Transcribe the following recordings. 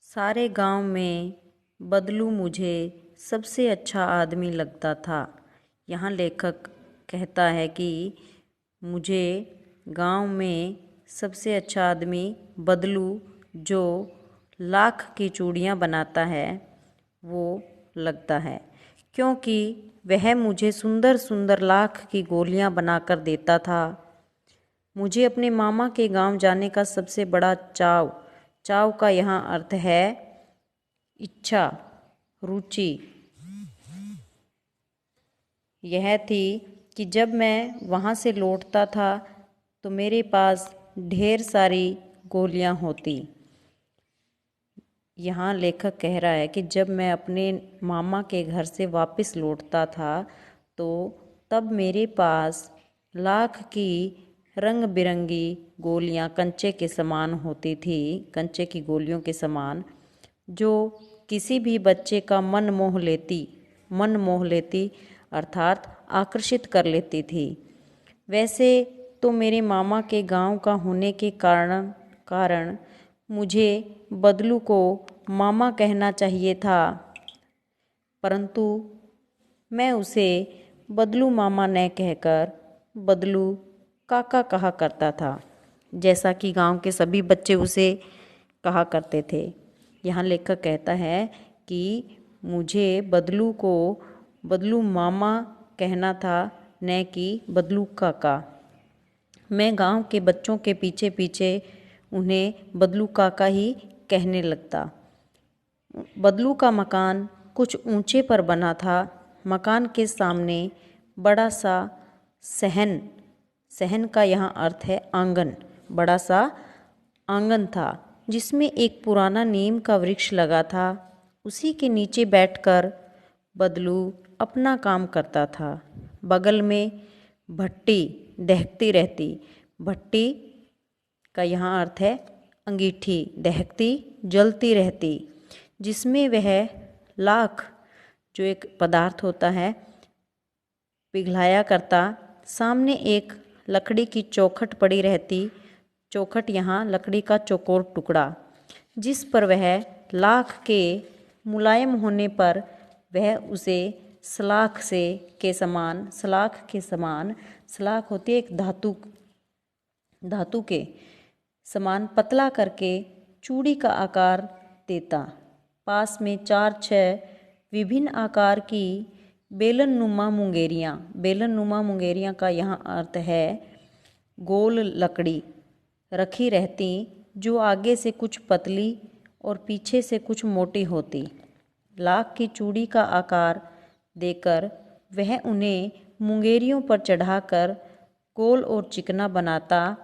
सारे गांव में बदलू मुझे सबसे अच्छा आदमी लगता था। यहाँ लेखक कहता है कि मुझे गांव में सबसे अच्छा आदमी बदलू, जो लाख की चूड़ियाँ बनाता है, वो लगता है, क्योंकि वह मुझे सुंदर सुंदर लाख की गोलियाँ बनाकर देता था। मुझे अपने मामा के गांव जाने का सबसे बड़ा चाव, चाव का यहाँ अर्थ है इच्छा, रुचि, यह थी कि जब मैं वहाँ से लौटता था तो मेरे पास ढेर सारी गोलियाँ होती। यहाँ लेखक कह रहा है कि जब मैं अपने मामा के घर से वापस लौटता था तो तब मेरे पास लाख की रंग बिरंगी गोलियाँ कंचे के समान होती थी, कंचे की गोलियों के समान, जो किसी भी बच्चे का मन मोह लेती अर्थात आकर्षित कर लेती थी। वैसे तो मेरे मामा के गांव का होने के कारण मुझे बदलू को मामा कहना चाहिए था, परंतु मैं उसे बदलू मामा न कहकर बदलू काका कहा करता था, जैसा कि गांव के सभी बच्चे उसे कहा करते थे। यहाँ लेखक कहता है कि मुझे बदलू को बदलू मामा कहना था, न कि बदलू काका। मैं गांव के बच्चों के पीछे पीछे उन्हें बदलू काका ही कहने लगता। बदलू का मकान कुछ ऊंचे पर बना था। मकान के सामने बड़ा सा सहन, सहन का यहाँ अर्थ है आंगन, बड़ा सा आंगन था जिसमें एक पुराना नीम का वृक्ष लगा था। उसी के नीचे बैठकर बदलू अपना काम करता था। बगल में भट्टी दहकती रहती। भट्टी का यहाँ अर्थ है अंगीठी, दहकती जलती रहती, जिसमें वह लाख, जो एक पदार्थ होता है, पिघलाया करता। सामने एक लकड़ी की चौखट पड़ी रहती। चौखट यहाँ लकड़ी का चौकोर टुकड़ा, जिस पर वह लाख के मुलायम होने पर वह उसे सलाख के समान, सलाख होती है एक धातु के समान पतला करके चूड़ी का आकार देता। पास में 4-6 विभिन्न आकार की बेलन नुमा मुंगेरियाँ का यहाँ अर्थ है गोल लकड़ी रखी रहती, जो आगे से कुछ पतली और पीछे से कुछ मोटी होती। लाख की चूड़ी का आकार देकर वह उन्हें मुंगेरियों पर चढ़ाकर गोल और चिकना बनाता,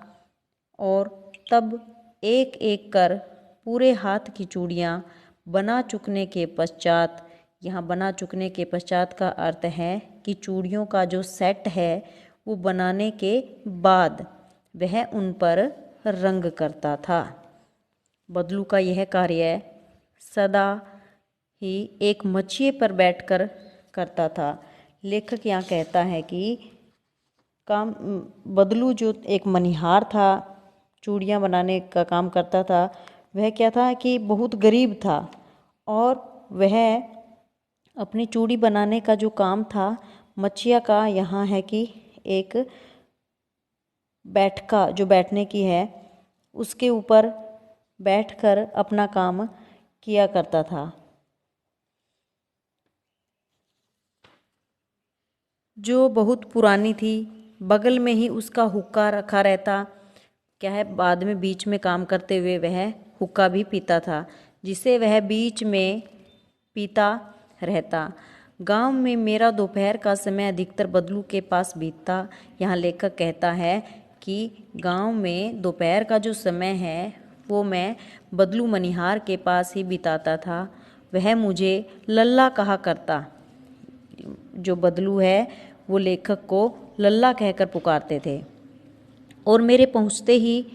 और तब एक एक कर पूरे हाथ की चूड़ियाँ बना चुकने के पश्चात, यहाँ बना चुकने के पश्चात का अर्थ है कि चूड़ियों का जो सेट है वो बनाने के बाद वह उन पर रंग करता था। बदलू का यह कार्य सदा ही एक मचिए पर बैठकर करता था। लेखक यहाँ कहता है कि बदलू जो एक मनिहार था, चूड़ियाँ बनाने का काम करता था, वह क्या था कि बहुत गरीब था, और वह अपनी चूड़ी बनाने का जो काम था, मचिया का यहाँ है कि एक बैठका जो बैठने की है, उसके ऊपर बैठकर अपना काम किया करता था। जो बहुत पुरानी थी, बगल में ही उसका हुक्का रखा रहता। क्या है, बाद में बीच में काम करते हुए वह हुक्का भी पीता था, जिसे वह बीच में पीता रहता। गांव में मेरा दोपहर का समय अधिकतर बदलू के पास बीतता। यहाँ लेखक कहता है कि गांव में दोपहर का जो समय है वो मैं बदलू मनिहार के पास ही बिताता था। वह मुझे लल्ला कहा करता। जो बदलू है वो लेखक को लल्ला कहकर पुकारते थे, और मेरे पहुंचते ही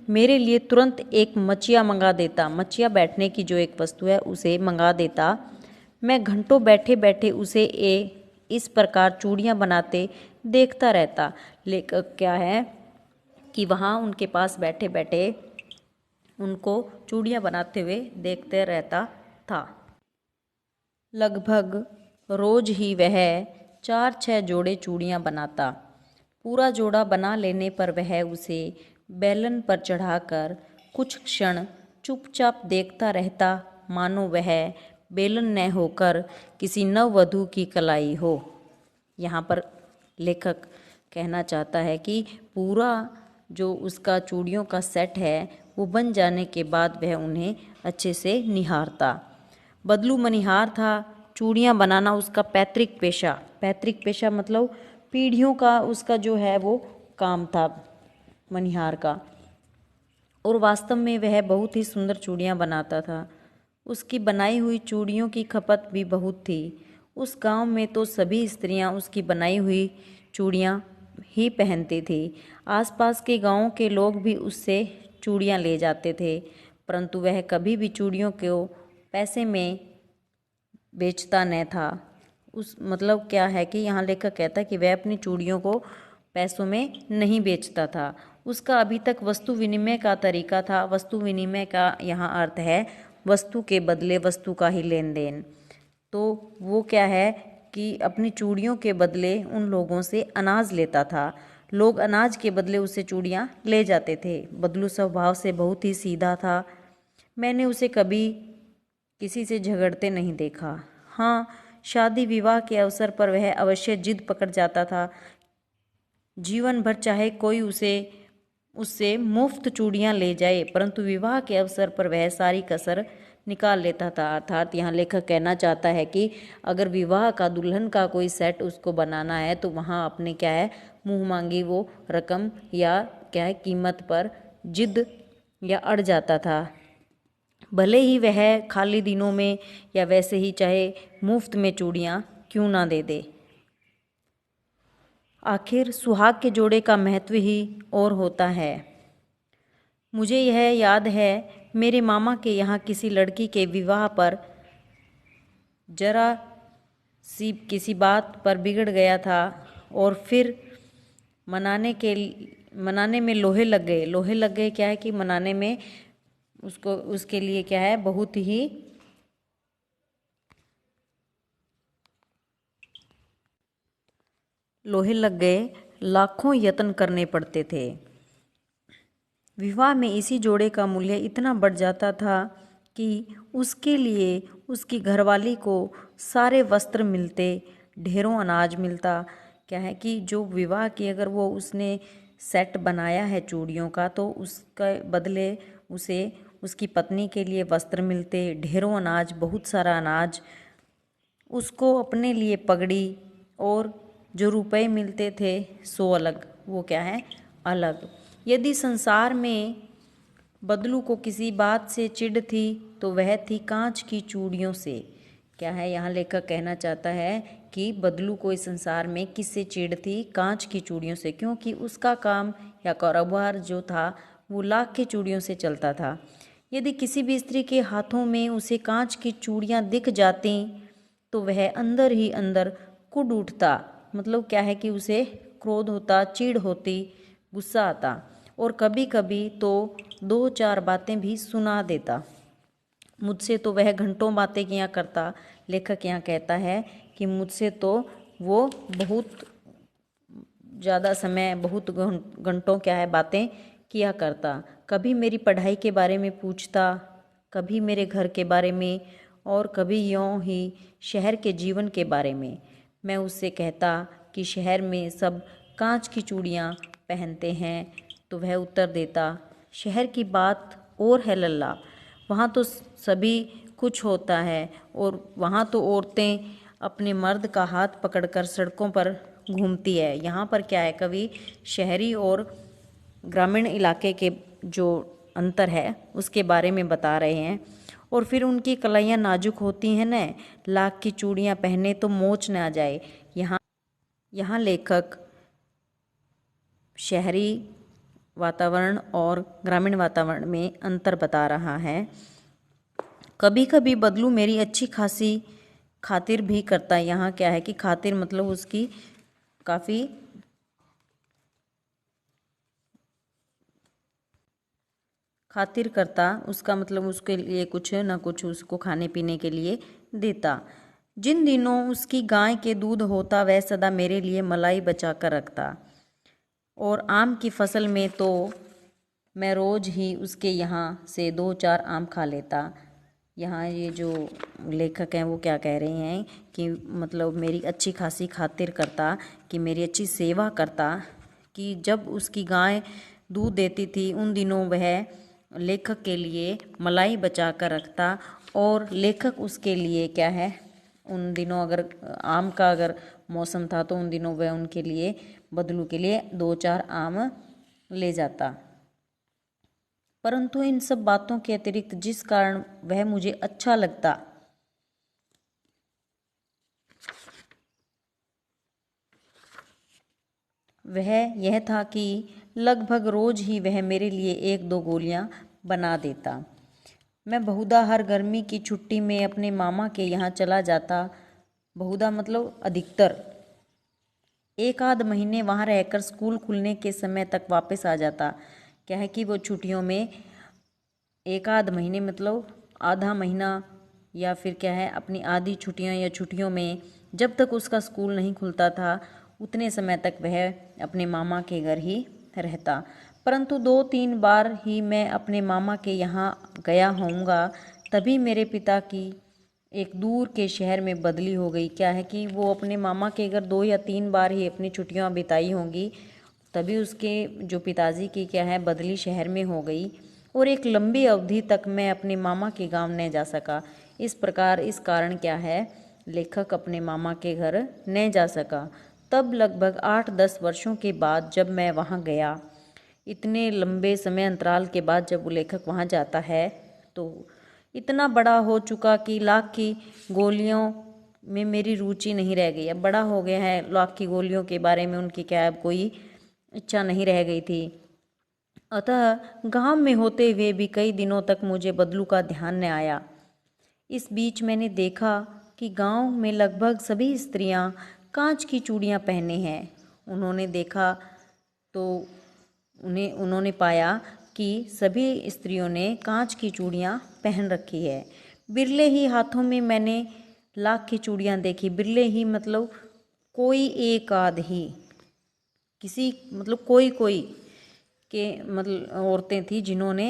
मेरे लिए तुरंत एक मचिया मंगा देता। मचिया बैठने की जो एक वस्तु है उसे मंगा देता। मैं घंटों बैठे बैठे उसे इस प्रकार चूड़ियाँ बनाते देखता रहता। लेखक क्या है कि वहाँ उनके पास बैठे बैठे उनको चूड़ियाँ बनाते हुए देखते रहता था। लगभग रोज ही वह 4-6 जोड़े चूड़ियाँ बनाता। पूरा जोड़ा बना लेने पर वह उसे बेलन पर चढ़ाकर कुछ क्षण चुपचाप देखता रहता, मानो वह बेलन न होकर किसी नववधू की कलाई हो। यहाँ पर लेखक कहना चाहता है कि पूरा जो उसका चूड़ियों का सेट है वो बन जाने के बाद वह उन्हें अच्छे से निहारता। बदलू मनिहार था। चूड़ियाँ बनाना उसका पैतृक पेशा मतलब पीढ़ियों का उसका जो है वो काम था मनिहार का। और वास्तव में वह बहुत ही सुंदर चूड़ियाँ बनाता था। उसकी बनाई हुई चूड़ियों की खपत भी बहुत थी। उस गांव में तो सभी स्त्रियां उसकी बनाई हुई चूड़ियाँ ही पहनती थी। आसपास के गांवों के लोग भी उससे चूड़ियाँ ले जाते थे, परंतु वह कभी भी चूड़ियों को पैसे में बेचता न था। उस मतलब क्या है कि यहाँ लेखक कहता है कि वह अपनी चूड़ियों को पैसों में नहीं बेचता था। उसका अभी तक वस्तु विनिमय का तरीका था। वस्तु विनिमय का यहाँ अर्थ है वस्तु के बदले वस्तु का ही लेन देन। तो वो क्या है कि अपनी चूड़ियों के बदले उन लोगों से अनाज लेता था। लोग अनाज के बदले उससे चूड़ियाँ ले जाते थे। बदलू स्वभाव से बहुत ही सीधा था। मैंने उसे कभी किसी से झगड़ते नहीं देखा। हाँ, शादी विवाह के अवसर पर वह अवश्य जिद पकड़ जाता था। जीवन भर चाहे कोई उससे मुफ्त चूड़ियाँ ले जाए, परंतु विवाह के अवसर पर वह सारी कसर निकाल लेता था। अर्थात यहाँ लेखक कहना चाहता है कि अगर विवाह का दुल्हन का कोई सेट उसको बनाना है तो वहाँ अपने क्या है मुँह मांगी वो रकम या क्या है कीमत पर जिद या अड़ जाता था। भले ही वह खाली दिनों में या वैसे ही चाहे मुफ्त में चूड़ियाँ क्यों ना दे दे। आखिर सुहाग के जोड़े का महत्व ही और होता है। मुझे यह याद है, मेरे मामा के यहाँ किसी लड़की के विवाह पर जरा सी किसी बात पर बिगड़ गया था और फिर मनाने में लोहे लग गए। लोहे लग गए क्या है कि मनाने में उसको उसके लिए क्या है बहुत ही लोहे लग गए, लाखों यत्न करने पड़ते थे। विवाह में इसी जोड़े का मूल्य इतना बढ़ जाता था कि उसके लिए उसकी घरवाली को सारे वस्त्र मिलते, ढेरों अनाज मिलता। क्या है कि जो विवाह की अगर वो उसने सेट बनाया है चूड़ियों का तो उसके बदले उसे उसकी पत्नी के लिए वस्त्र मिलते, ढेरों अनाज, बहुत सारा अनाज, उसको अपने लिए पगड़ी और जो रुपए मिलते थे सो अलग, वो क्या है अलग। यदि संसार में बदलू को किसी बात से चिढ़ थी तो वह थी कांच की चूड़ियों से। क्या है यहाँ लेखक कहना चाहता है कि बदलू को इस संसार में किससे चिढ़ थी? कांच की चूड़ियों से, क्योंकि उसका काम या कारोबार जो था वो लाख की चूड़ियों से चलता था। यदि किसी भी स्त्री के हाथों में उसे कांच की चूड़ियाँ दिख जाती तो वह अंदर ही अंदर कुढ़ उठता। मतलब क्या है कि उसे क्रोध होता, चिढ़ होती, गुस्सा आता और कभी कभी तो 2-4 बातें भी सुना देता। मुझसे तो वह घंटों बातें किया करता। लेखक यहाँ कहता है कि मुझसे तो वो बहुत ज़्यादा समय, बहुत घंटों क्या है बातें किया करता। कभी मेरी पढ़ाई के बारे में पूछता, कभी मेरे घर के बारे में और कभी यूँ ही शहर के जीवन के बारे में। मैं उससे कहता कि शहर में सब कांच की चूड़ियाँ पहनते हैं तो वह उत्तर देता, शहर की बात और है लल्ला, वहाँ तो सभी कुछ होता है और वहाँ तो औरतें अपने मर्द का हाथ पकड़कर सड़कों पर घूमती है। यहाँ पर क्या है, कवि शहरी और ग्रामीण इलाके के जो अंतर है उसके बारे में बता रहे हैं। और फिर उनकी कलाइयाँ नाजुक होती हैं न, लाख की चूड़ियाँ पहने तो मोच न आ जाए। यहाँ लेखक शहरी वातावरण और ग्रामीण वातावरण में अंतर बता रहा है। कभी कभी बदलू मेरी अच्छी खासी खातिर भी करता है। यहाँ क्या है कि खातिर मतलब उसकी काफ़ी खातिर करता, उसका मतलब उसके लिए कुछ न कुछ उसको खाने पीने के लिए देता। जिन दिनों उसकी गाय के दूध होता वह सदा मेरे लिए मलाई बचा कर रखता। और आम की फसल में तो मैं रोज़ ही उसके यहाँ से 2-4 आम खा लेता। यहाँ ये जो लेखक हैं वो क्या कह रहे हैं कि मतलब मेरी अच्छी खासी खातिर करता, कि मेरी अच्छी सेवा करता, कि जब उसकी गाय दूध देती थी उन दिनों वह लेखक के लिए मलाई बचा कर रखता। और लेखक उसके लिए क्या है, उन दिनों अगर आम का अगर मौसम था तो उन दिनों वह उनके लिए, बदलू के लिए 2-4 आम ले जाता। परंतु इन सब बातों के अतिरिक्त जिस कारण वह मुझे अच्छा लगता वह यह था कि लगभग रोज ही वह मेरे लिए 1-2 गोलियां बना देता। मैं बहुधा हर गर्मी की छुट्टी में अपने मामा के यहाँ चला जाता। बहुधा मतलब अधिकतर 1-आध महीने वहाँ रहकर स्कूल खुलने के समय तक वापस आ जाता। क्या है कि वो छुट्टियों में 1-आध महीने मतलब आधा महीना, या फिर क्या है अपनी आधी छुट्टियां या छुट्टियों में जब तक उसका स्कूल नहीं खुलता था उतने समय तक वह अपने मामा के घर ही रहता। परंतु 2-3 बार ही मैं अपने मामा के यहाँ गया होऊंगा, तभी मेरे पिता की एक दूर के शहर में बदली हो गई। क्या है कि वो अपने मामा के घर 2 या 3 बार ही अपनी छुट्टियां बिताई होंगी, तभी उसके जो पिताजी की क्या है बदली शहर में हो गई। और एक लंबी अवधि तक मैं अपने मामा के गांव न जा सका। इस प्रकार इस कारण क्या है, लेखक अपने मामा के घर न जा सका। तब लगभग 8-10 वर्षों के बाद जब मैं वहाँ गया, इतने लंबे समय अंतराल के बाद जब वो लेखक वहाँ जाता है तो इतना बड़ा हो चुका कि लाख की गोलियों में मेरी रुचि नहीं रह गई। अब बड़ा हो गया है, लाख की गोलियों के बारे में उनकी क्या अब कोई इच्छा नहीं रह गई थी। अतः गांव में होते हुए भी कई दिनों तक मुझे बदलू का ध्यान न आया। इस बीच मैंने देखा कि गांव में लगभग सभी स्त्रियां कांच की चूड़ियां पहने हैं। उन्होंने देखा तो उन्होंने पाया कि सभी स्त्रियों ने कांच की चूड़ियां पहन रखी है। बिरले ही हाथों में मैंने लाख की चूड़ियां देखी। बिरले ही मतलब कोई एक आध ही, किसी मतलब कोई कोई के मतलब औरतें थी जिन्होंने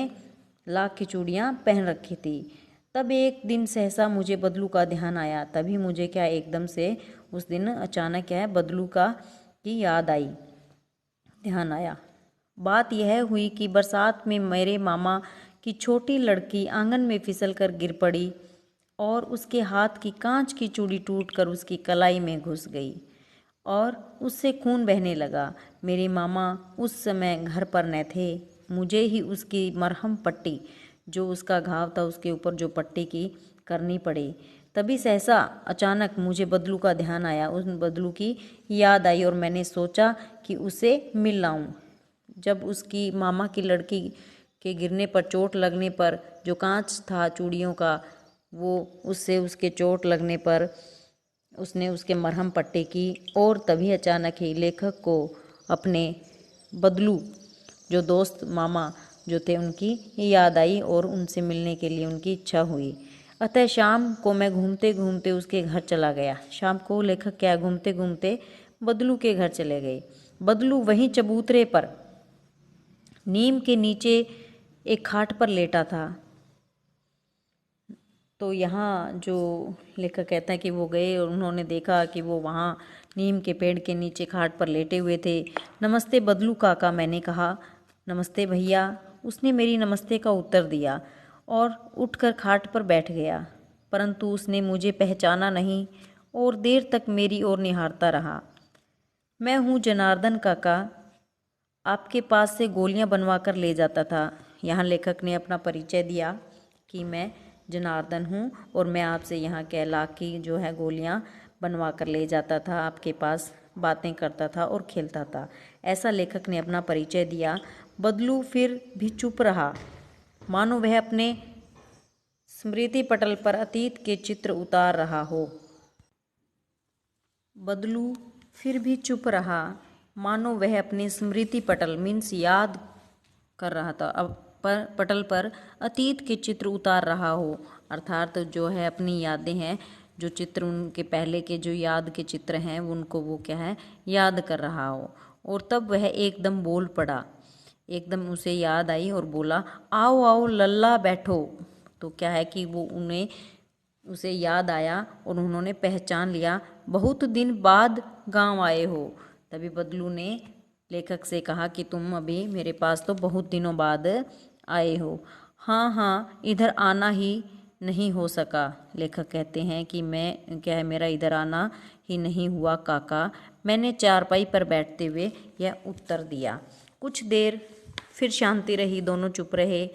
लाख की चूड़ियां पहन रखी थी। तब एक दिन सहसा मुझे बदलू का ध्यान आया। तभी मुझे क्या एकदम से उस दिन अचानक क्या है बदलू का की याद आई, ध्यान आया। बात यह हुई कि बरसात में मेरे मामा की छोटी लड़की आंगन में फिसल कर गिर पड़ी और उसके हाथ की कांच की चूड़ी टूटकर उसकी कलाई में घुस गई और उससे खून बहने लगा। मेरे मामा उस समय घर पर न थे। मुझे ही उसकी मरहम पट्टी, जो उसका घाव था उसके ऊपर जो पट्टी की करनी पड़ी। तभी सहसा अचानक मुझे बदलू का ध्यान आया, उस बदलू की याद आई और मैंने सोचा कि उसे मिल लाऊं। जब उसकी मामा की लड़की के गिरने पर, चोट लगने पर, जो कांच था चूड़ियों का वो उससे उसके चोट लगने पर उसने उसके मरहम पट्टी की। और तभी अचानक ही लेखक को अपने बदलू जो दोस्त मामा जो थे उनकी याद आई और उनसे मिलने के लिए उनकी इच्छा हुई। अतः शाम को मैं घूमते घूमते उसके घर चला गया। शाम को लेखक क्या घूमते घूमते बदलू के घर चले गए। बदलू वहीं चबूतरे पर नीम के नीचे एक खाट पर लेटा था। तो यहाँ जो लेखक कहता है कि वो गए और उन्होंने देखा कि वो वहाँ नीम के पेड़ के नीचे खाट पर लेटे हुए थे। नमस्ते बदलू काका, मैंने कहा। नमस्ते भैया, उसने मेरी नमस्ते का उत्तर दिया और उठकर खाट पर बैठ गया। परंतु उसने मुझे पहचाना नहीं और देर तक मेरी ओर निहारता रहा। मैं हूँ जनार्दन काका, आपके पास से गोलियां बनवा कर ले जाता था। यहाँ लेखक ने अपना परिचय दिया कि मैं जनार्दन हूँ और मैं आपसे यहाँ के लाख की जो है गोलियां बनवा कर ले जाता था, आपके पास बातें करता था और खेलता था। ऐसा लेखक ने अपना परिचय दिया। बदलू फिर भी चुप रहा, मानो वह अपने स्मृति पटल पर अतीत के चित्र उतार रहा हो। बदलू फिर भी चुप रहा, मानो वह अपने स्मृति पटल मीन्स याद कर रहा था। अब पटल पर अतीत के चित्र उतार रहा हो, अर्थात जो है अपनी यादें हैं, जो चित्र उनके पहले के जो याद के चित्र हैं उनको वो क्या है याद कर रहा हो। और तब वह एकदम बोल पड़ा, एकदम उसे याद आई और बोला, आओ आओ लल्ला बैठो। तो क्या है कि वो उन्हें उसे याद आया और उन्होंने पहचान लिया, बहुत दिन बाद गांव आए हो। तभी बदलू ने लेखक से कहा कि तुम अभी मेरे पास तो बहुत दिनों बाद आए हो। हाँ हाँ, इधर आना ही नहीं हो सका। लेखक कहते हैं कि मैं क्या है मेरा इधर आना ही नहीं हुआ काका, मैंने चारपाई पर बैठते हुए यह उत्तर दिया। कुछ देर फिर शांति रही, दोनों चुप रहे।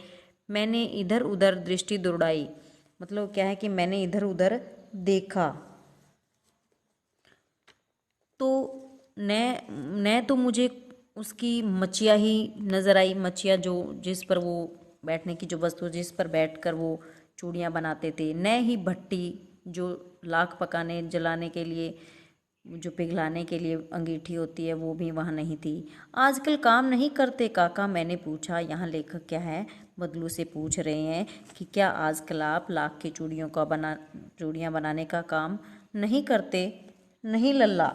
मैंने इधर उधर दृष्टि दौड़ाई, मतलब क्या है कि मैंने इधर उधर देखा तो न तो मुझे उसकी मचिया ही नज़र आई, मचिया जो जिस पर वो बैठने की जो वस्तु जिस पर बैठकर वो चूड़ियाँ बनाते थे, न ही भट्टी जो लाख पकाने जलाने के लिए जो पिघलाने के लिए अंगीठी होती है वो भी वहाँ नहीं थी। आजकल काम नहीं करते काका, मैंने पूछा। यहाँ लेखक क्या है बदलू से पूछ रहे हैं कि क्या आजकल आप लाख की चूड़ियाँ बनाने का काम नहीं करते? नहीं लल्ला,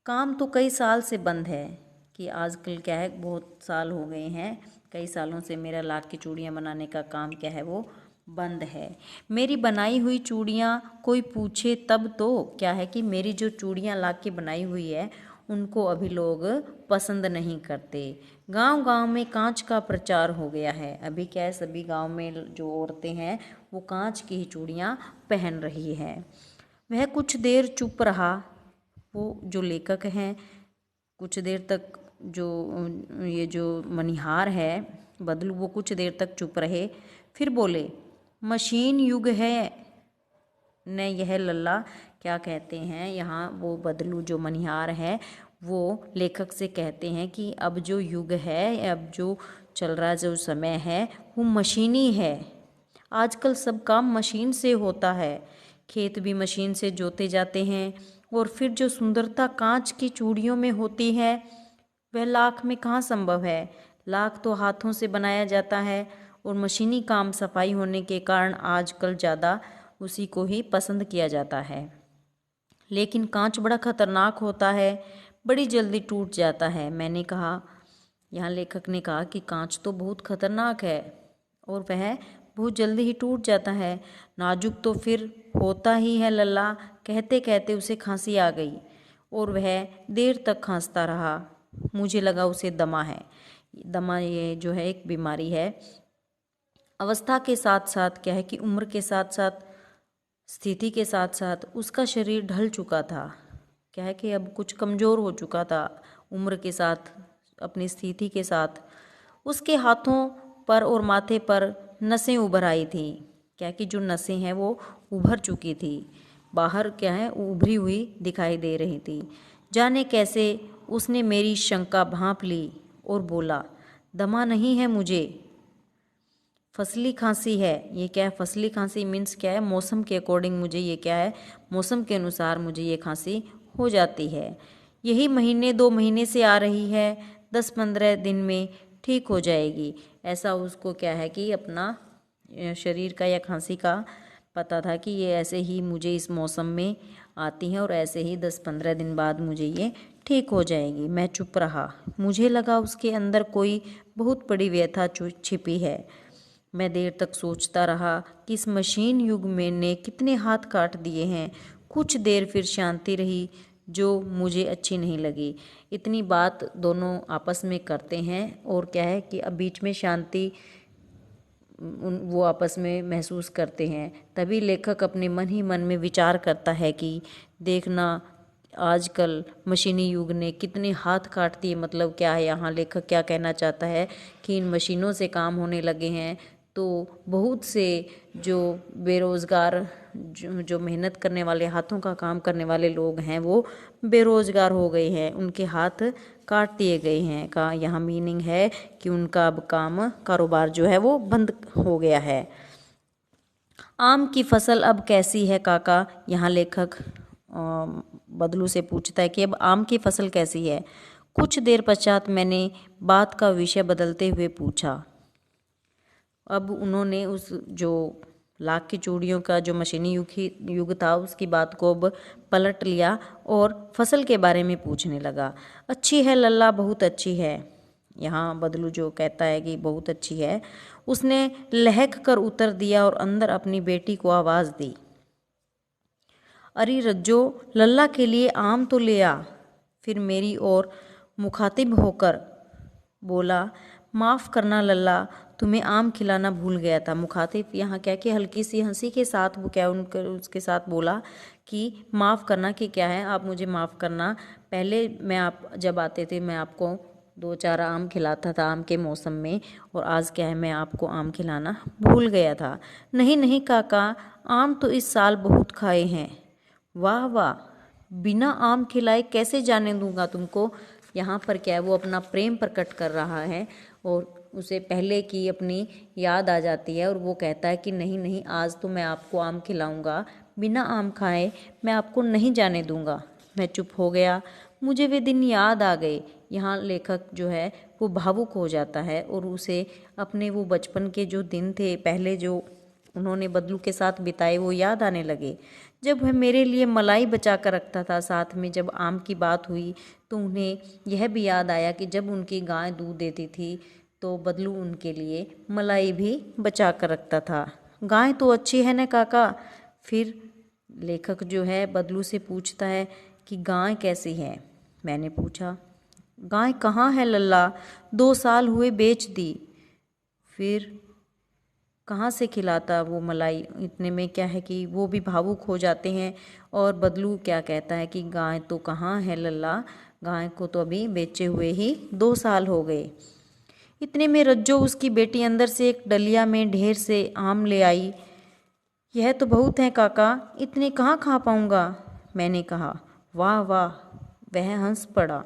काम तो कई साल से बंद है। कि आजकल क्या है बहुत साल हो गए हैं, कई सालों से मेरा लाख की चूड़ियाँ बनाने का काम क्या है वो बंद है। मेरी बनाई हुई चूड़ियाँ कोई पूछे तब तो, क्या है कि मेरी जो चूड़ियाँ लाख की बनाई हुई है उनको अभी लोग पसंद नहीं करते। गांव-गांव में कांच का प्रचार हो गया है। अभी क्या है सभी गांव में जो औरतें हैं वो कांच की ही चूड़ियाँ पहन रही है। वह कुछ देर चुप रहा, वो जो लेखक हैं कुछ देर तक, जो ये जो मनिहार है बदलू, वो कुछ देर तक चुप रहे, फिर बोले, मशीन युग है न यह लल्ला। क्या कहते हैं यहाँ वो बदलू जो मनिहार है वो लेखक से कहते हैं कि अब जो युग है, अब जो चल रहा जो समय है वो मशीनी है। आजकल सब काम मशीन से होता है, खेत भी मशीन से जोते जाते हैं और फिर जो सुंदरता कांच की चूड़ियों में होती है वह लाख में कहाँ संभव है। लाख तो हाथों से बनाया जाता है और मशीनी काम सफाई होने के कारण आजकल ज़्यादा उसी को ही पसंद किया जाता है। लेकिन कांच बड़ा खतरनाक होता है, बड़ी जल्दी टूट जाता है। मैंने कहा, यहाँ लेखक ने कहा कि कांच तो बहुत खतरनाक है और वह बहुत जल्दी ही टूट जाता है, नाजुक तो फिर होता ही है लल्ला। कहते कहते उसे खांसी आ गई और वह देर तक खांसता रहा। मुझे लगा उसे दमा है। दमा ये जो है एक बीमारी है। अवस्था के साथ साथ क्या है कि उम्र के साथ साथ स्थिति के साथ साथ उसका शरीर ढल चुका था। क्या है कि अब कुछ कमज़ोर हो चुका था उम्र के साथ, अपनी स्थिति के साथ। उसके हाथों पर और माथे पर नसें उभर आई थी। क्या कि जो नसें हैं वो उभर चुकी थी, बाहर क्या है उभरी हुई दिखाई दे रही थी। जाने कैसे उसने मेरी शंका भांप ली और बोला, दमा नहीं है मुझे, फसली खांसी है। ये क्या है फसली खांसी मीन्स क्या है, मौसम के अकॉर्डिंग मुझे ये क्या है, मौसम के अनुसार मुझे ये खांसी हो जाती है। यही महीने 2 महीने से आ रही है, 10-15 दिन में ठीक हो जाएगी। ऐसा उसको क्या है कि अपना शरीर का या खांसी का पता था कि ये ऐसे ही मुझे इस मौसम में आती हैं और ऐसे ही 10-15 दिन बाद मुझे ये ठीक हो जाएगी। मैं चुप रहा, मुझे लगा उसके अंदर कोई बहुत बड़ी व्यथा छिपी है। मैं देर तक सोचता रहा कि इस मशीन युग में ने कितने हाथ काट दिए हैं। कुछ देर फिर शांति रही जो मुझे अच्छी नहीं लगी। इतनी बात दोनों आपस में करते हैं और क्या है कि अब बीच में शांति वो आपस में महसूस करते हैं। तभी लेखक अपने मन ही मन में विचार करता है कि देखना आजकल मशीनी युग ने कितने हाथ काट दिए। मतलब क्या है यहाँ लेखक क्या कहना चाहता है कि इन मशीनों से काम होने लगे हैं तो बहुत से जो बेरोज़गार जो मेहनत करने वाले, हाथों का काम करने वाले लोग हैं वो बेरोज़गार हो गए हैं, उनके हाथ काट दिए गए हैं। का यहाँ मीनिंग है कि उनका अब कारोबार जो है वो बंद हो गया है। आम की फसल अब कैसी है काका? यहाँ लेखक बदलू से पूछता है कि अब आम की फसल कैसी है? कुछ देर पश्चात मैंने बात का विषय बदलते हुए पूछा। अब उन्होंने उस जो लाख की चूड़ियों का जो मशीनी युग था उसकी बात को अब पलट लिया और फसल के बारे में पूछने लगा। अच्छी है लल्ला, बहुत अच्छी है। यहाँ बदलू जो कहता है कि बहुत अच्छी है, उसने लहक कर उत्तर दिया और अंदर अपनी बेटी को आवाज़ दी, अरे रज्जो, लल्ला के लिए आम तो ले आ। फिर मेरी ओर मुखातिब होकर बोला, माफ़ करना लल्ला, तुम्हें आम खिलाना भूल गया था। मुखातिब यहाँ क्या कि हल्की सी हंसी के साथ वो क्या उसके साथ बोला कि माफ़ करना कि क्या है, आप मुझे माफ़ करना, पहले मैं आप जब आते थे मैं आपको 2-4 आम खिलाता था आम के मौसम में, और आज क्या है मैं आपको आम खिलाना भूल गया था। नहीं नहीं काका, आम तो इस साल बहुत खाए हैं। वाह वाह, बिना आम खिलाए कैसे जाने दूंगा तुमको। यहाँ पर क्या है वो अपना प्रेम प्रकट कर रहा है और उसे पहले की अपनी याद आ जाती है और वो कहता है कि नहीं नहीं, आज तो मैं आपको आम खिलाऊंगा, बिना आम खाए मैं आपको नहीं जाने दूंगा। मैं चुप हो गया, मुझे वे दिन याद आ गए। यहाँ लेखक जो है वो भावुक हो जाता है और उसे अपने वो बचपन के जो दिन थे पहले जो उन्होंने बदलू के साथ बिताए वो याद आने लगे। जब वह मेरे लिए मलाई बचा कर रखता था, साथ में जब आम की बात हुई तो उन्हें यह भी याद आया कि जब उनकी गाय दूध देती थी तो बदलू उनके लिए मलाई भी बचा कर रखता था। गाय तो अच्छी है ना काका। फिर लेखक जो है बदलू से पूछता है कि गाय कैसी है। मैंने पूछा, गाय कहाँ है लल्ला, 2 साल हुए बेच दी। फिर कहाँ से खिलाता वो मलाई। इतने में क्या है कि वो भी भावुक हो जाते हैं और बदलू क्या कहता है कि गाय तो कहाँ है लल्ला, गाय को तो अभी बेचे हुए ही 2 साल हो गए। इतने में रज्जो उसकी बेटी अंदर से एक डलिया में ढेर से आम ले आई। यह तो बहुत है काका, इतने कहाँ खा पाऊंगा। मैंने कहा, वाह वाह। वह हंस पड़ा,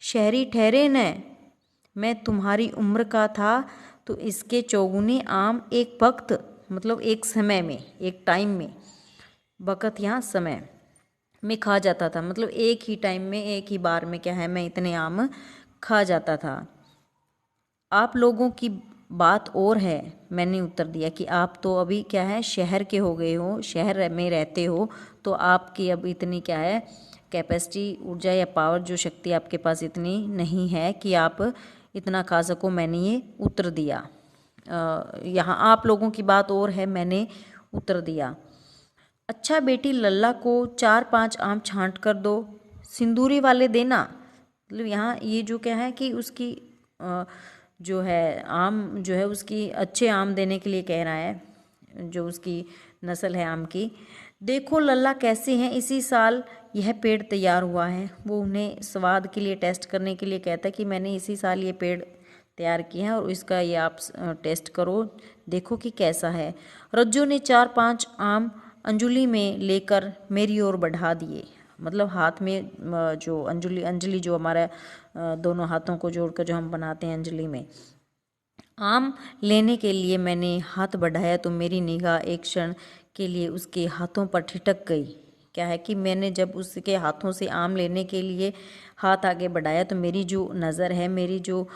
शहरी ठहरे न, मैं तुम्हारी उम्र का था तो इसके चौगुने आम एक वक्त, मतलब एक समय में, एक टाइम में, वक़्त यहाँ समय में खा जाता था, मतलब एक ही टाइम में एक ही बार में क्या है मैं इतने आम खा जाता था। आप लोगों की बात और है। मैंने उत्तर दिया कि आप तो अभी क्या है शहर के हो गए हो, शहर में रहते हो, तो आपकी अब इतनी क्या है कैपेसिटी, ऊर्जा या पावर, जो शक्ति आपके पास इतनी नहीं है कि आप इतना खा सको। मैंने ये उत्तर दिया। यहाँ आप लोगों की बात और है, मैंने उत्तर दिया। अच्छा बेटी, लल्ला को 4-5 आम छांट कर दो, सिंदूरी वाले देना। मतलब यहाँ ये जो क्या है कि उसकी जो है आम जो है उसकी अच्छे आम देने के लिए कह रहा है, जो उसकी नस्ल है आम की। देखो लल्ला कैसे हैं, इसी साल यह पेड़ तैयार हुआ है। वो उन्हें स्वाद के लिए टेस्ट करने के लिए कहता है कि मैंने इसी साल ये पेड़ तैयार किए हैं और इसका ये आप टेस्ट करो, देखो कि कैसा है। रज्जू ने 4-5 आम अंजुली में लेकर मेरी ओर बढ़ा दिए। मतलब हाथ में जो अंजलि जो हमारा दोनों हाथों को जोड़कर जो हम बनाते हैं अंजलि में, आम लेने के लिए मैंने हाथ बढ़ाया तो मेरी निगाह एक क्षण के लिए उसके हाथों पर ठिठक गई। क्या है कि मैंने जब उसके हाथों से आम लेने के लिए हाथ आगे बढ़ाया तो मेरी जो नज़र है, मेरी जो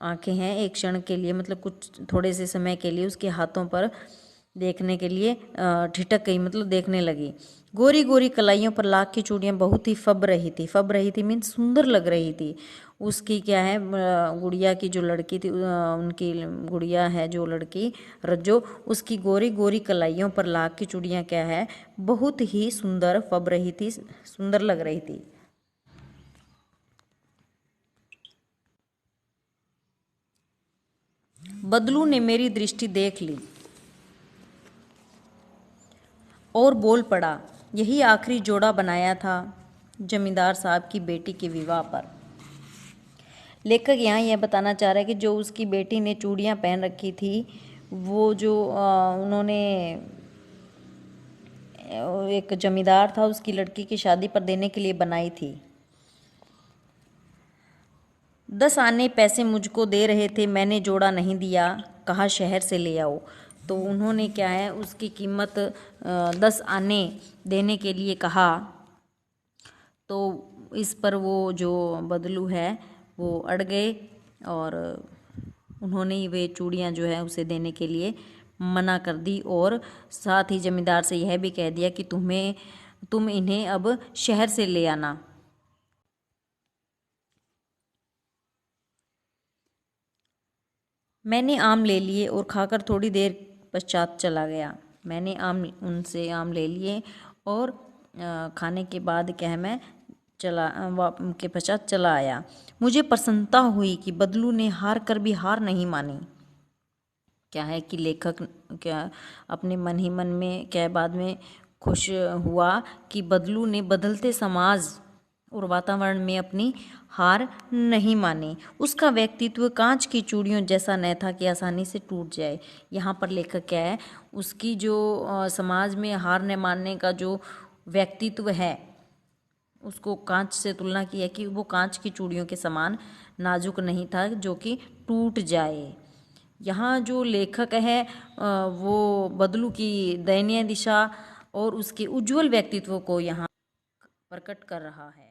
आंखें हैं, एक क्षण के लिए, मतलब कुछ थोड़े से समय के लिए उसके हाथों पर देखने के लिए ठिठक गई, मतलब देखने लगी। गोरी गोरी कलाइयों पर लाख की चूड़ियाँ बहुत ही फब रही थी मीन्स सुंदर लग रही थी। उसकी क्या है गुड़िया की जो लड़की थी, उनकी गुड़िया है जो लड़की रज्जो, उसकी गोरी गोरी कलाइयों पर लाख की चूड़ियाँ क्या है बहुत ही सुंदर फब रही थी, सुंदर लग रही थी। बदलू ने मेरी दृष्टि देख ली और बोल पड़ा, यही आखिरी जोड़ा बनाया था जमींदार साहब की बेटी के विवाह पर। लेखक यहाँ यह बताना चाह रहा है कि जो उसकी बेटी ने चूड़ियाँ पहन रखी थी वो जो उन्होंने एक जमींदार था उसकी लड़की की शादी पर देने के लिए बनाई थी। 10 आने पैसे मुझको दे रहे थे, मैंने जोड़ा नहीं दिया, कहा शहर से ले आओ। तो उन्होंने क्या है उसकी कीमत 10 आने देने के लिए कहा। तो इस पर वो जो बदलू है वो अड़ गए और उन्होंने वे चूड़ियाँ जो है उसे देने के लिए मना कर दी और साथ ही जमींदार से यह भी कह दिया कि तुम इन्हें अब शहर से ले आना। मैंने आम ले लिए और खाकर थोड़ी देर पश्चात चला गया। मैंने उनसे आम ले लिए और खाने के बाद क्या है मैं के पश्चात चला आया। मुझे प्रसन्नता हुई कि बदलू ने हार कर भी हार नहीं मानी। क्या है कि लेखक क्या अपने मन ही मन में क्या बाद में खुश हुआ कि बदलू ने बदलते समाज और वातावरण में अपनी हार नहीं मानी। उसका व्यक्तित्व कांच की चूड़ियों जैसा न था कि आसानी से टूट जाए। यहाँ पर लेखक क्या है, उसकी जो समाज में हार न मानने का जो व्यक्तित्व है उसको कांच से तुलना की है कि वो कांच की चूड़ियों के समान नाजुक नहीं था जो कि टूट जाए। यहाँ जो लेखक है वो बदलू की दयनीय दिशा और उसके उज्जवल व्यक्तित्व को यहाँ प्रकट कर रहा है।